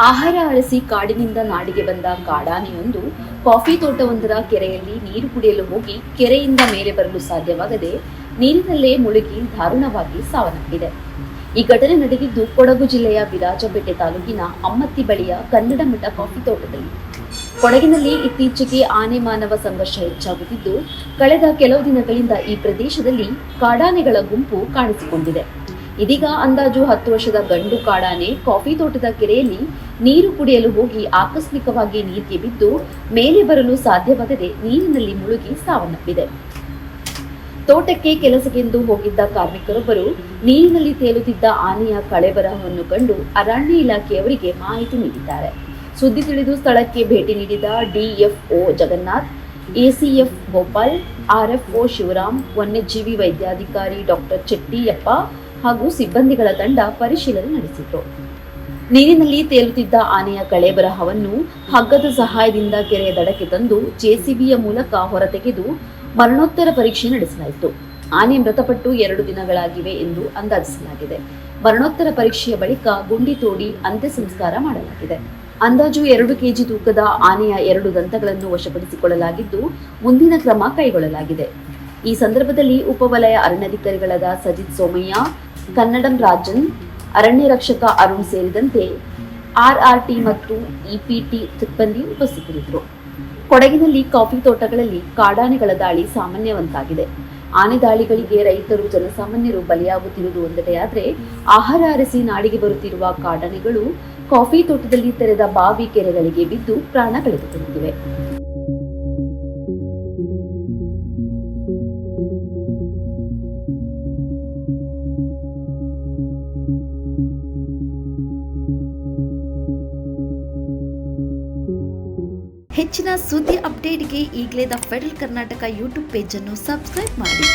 ಆಹಾರ ಅರಸಿ ಕಾಡಿನಿಂದ ನಾಡಿಗೆ ಬಂದ ಕಾಡಾನೆಯೊಂದು ಕಾಫಿ ತೋಟವೊಂದರ ಕೆರೆಯಲ್ಲಿ ನೀರು ಕುಡಿಯಲು ಹೋಗಿ ಕೆರೆಯಿಂದ ಮೇಲೆ ಬರಲು ಸಾಧ್ಯವಾಗದೆ ನೀರಿನಲ್ಲೇ ಮುಳುಗಿ ದಾರುಣವಾಗಿ ಸಾವನ್ನಪ್ಪಿದೆ. ಈ ಘಟನೆ ನಡೆದಿದ್ದು ಕೊಡಗು ಜಿಲ್ಲೆಯ ವಿರಾಜಪೇಟೆ ತಾಲೂಕಿನ ಅಮ್ಮತ್ತಿ ಬಳಿಯ ಕನ್ನಡ ಮಠ ಕಾಫಿ ತೋಟದಲ್ಲಿ. ಕೊಡಗಿನಲ್ಲಿ ಇತ್ತೀಚೆಗೆ ಆನೆ ಮಾನವ ಸಂಘರ್ಷ ಹೆಚ್ಚಾಗುತ್ತಿದ್ದು, ಕಳೆದ ಕೆಲವು ದಿನಗಳಿಂದ ಈ ಪ್ರದೇಶದಲ್ಲಿ ಕಾಡಾನೆಗಳ ಗುಂಪು ಕಾಣಿಸಿಕೊಂಡಿದೆ. ಇದೀಗ ಅಂದಾಜು 10 ವರ್ಷದ ಗಂಡು ಕಾಡಾನೆ ಕಾಫಿ ತೋಟದ ಕೆರೆಯಲ್ಲಿ ನೀರು ಕುಡಿಯಲು ಹೋಗಿ ಆಕಸ್ಮಿಕವಾಗಿ ನೀರಿಗೆ ಬಿದ್ದು ಮೇಲೆ ಬರಲು ಸಾಧ್ಯವಾಗದೆ ನೀರಿನಲ್ಲಿ ಮುಳುಗಿ ಸಾವನ್ನಪ್ಪಿದೆ. ತೋಟಕ್ಕೆ ಕೆಲಸಕ್ಕೆಂದು ಹೋಗಿದ್ದ ಕಾರ್ಮಿಕರೊಬ್ಬರು ನೀರಿನಲ್ಲಿ ತೇಲುತ್ತಿದ್ದ ಆನೆಯ ಕಳೆಬರಹವನ್ನು ಕಂಡು ಅರಣ್ಯ ಇಲಾಖೆಯವರಿಗೆ ಮಾಹಿತಿ ನೀಡಿದ್ದಾರೆ. ಸುದ್ದಿ ತಿಳಿದು ಸ್ಥಳಕ್ಕೆ ಭೇಟಿ ನೀಡಿದ DFO Jagannath, ACF Gopal, RFO Shivaram, ವನ್ಯಜೀವಿ ವೈದ್ಯಾಧಿಕಾರಿ ಡಾಕ್ಟರ್ ಚೆಟ್ಟಿಯಪ್ಪ ಹಾಗೂ ಸಿಬ್ಬಂದಿಗಳ ತಂಡ ಪರಿಶೀಲನೆ ನಡೆಸಿತು. ನೀರಿನಲ್ಲಿ ತೇಲುತ್ತಿದ್ದ ಆನೆಯ ಕಳೆಬರಹವನ್ನು ಹಗ್ಗದ ಸಹಾಯದಿಂದ ಕೆರೆಯ ದಡಕ್ಕೆ ತಂದು ಜೆಸಿಬಿಯ ಮೂಲಕ ಹೊರತೆಗೆದು ಮರಣೋತ್ತರ ಪರೀಕ್ಷೆ ನಡೆಸಲಾಯಿತು. ಆನೆ ಮೃತಪಟ್ಟು 2 ದಿನಗಳಾಗಿವೆ ಎಂದು ಅಂದಾಜಿಸಲಾಗಿದೆ. ಮರಣೋತ್ತರ ಪರೀಕ್ಷೆಯ ಬಳಿಕ ಗುಂಡಿ ತೋಡಿ ಅಂತ್ಯ ಸಂಸ್ಕಾರ ಮಾಡಲಾಗಿದೆ. ಅಂದಾಜು 2 ಕೆಜಿ ತೂಕದ ಆನೆಯ 2 ದಂತಗಳನ್ನು ವಶಪಡಿಸಿಕೊಳ್ಳಲಾಗಿದ್ದು ಮುಂದಿನ ಕ್ರಮ ಕೈಗೊಳ್ಳಲಾಗಿದೆ. ಈ ಸಂದರ್ಭದಲ್ಲಿ ಉಪವಲಯ ಅರಣ್ಯಾಧಿಕಾರಿಗಳಾದ ಸಜಿತ್ ಸೋಮಯ್ಯ, ಕನ್ನಡಂ ರಾಜನ್, ಅರಣ್ಯ ರಕ್ಷಕ ಅರುಣ್ ಸೇರಿದಂತೆ ಆರ್ಆರ್ಟಿ ಮತ್ತು ಇಪಿಟಿ ಸಿಬ್ಬಂದಿ ಉಪಸ್ಥಿತರಿದ್ದರು. ಕೊಡಗಿನಲ್ಲಿ ಕಾಫಿ ತೋಟಗಳಲ್ಲಿ ಕಾಡಾನೆಗಳ ದಾಳಿ ಸಾಮಾನ್ಯವಂತಾಗಿದೆ. ಆನೆ ದಾಳಿಗಳಿಗೆ ರೈತರು, ಜನಸಾಮಾನ್ಯರು ಬಲಿಯಾಗುತ್ತಿರುವುದು ಒಂದೆಡೆಯಾದರೆ, ಆಹಾರ ಅರಸಿ ನಾಡಿಗೆ ಬರುತ್ತಿರುವ ಕಾಡಾನೆಗಳು ಕಾಫಿ ತೋಟದಲ್ಲಿ ತೆರೆದ ಬಾವಿ, ಕೆರೆಗಳಿಗೆ ಬಿದ್ದು ಪ್ರಾಣ ಕಳೆದುಕೊಂಡಿವೆ. ಹೆಚ್ಚಿನ ಸುದ್ದಿ ಅಪ್ಡೇಟ್ಗೆ ಈಗಲೇ the federal Karnataka YouTube page ಅನ್ನು ಸಬ್ಸ್ಕ್ರೈಬ್ ಮಾಡಿ.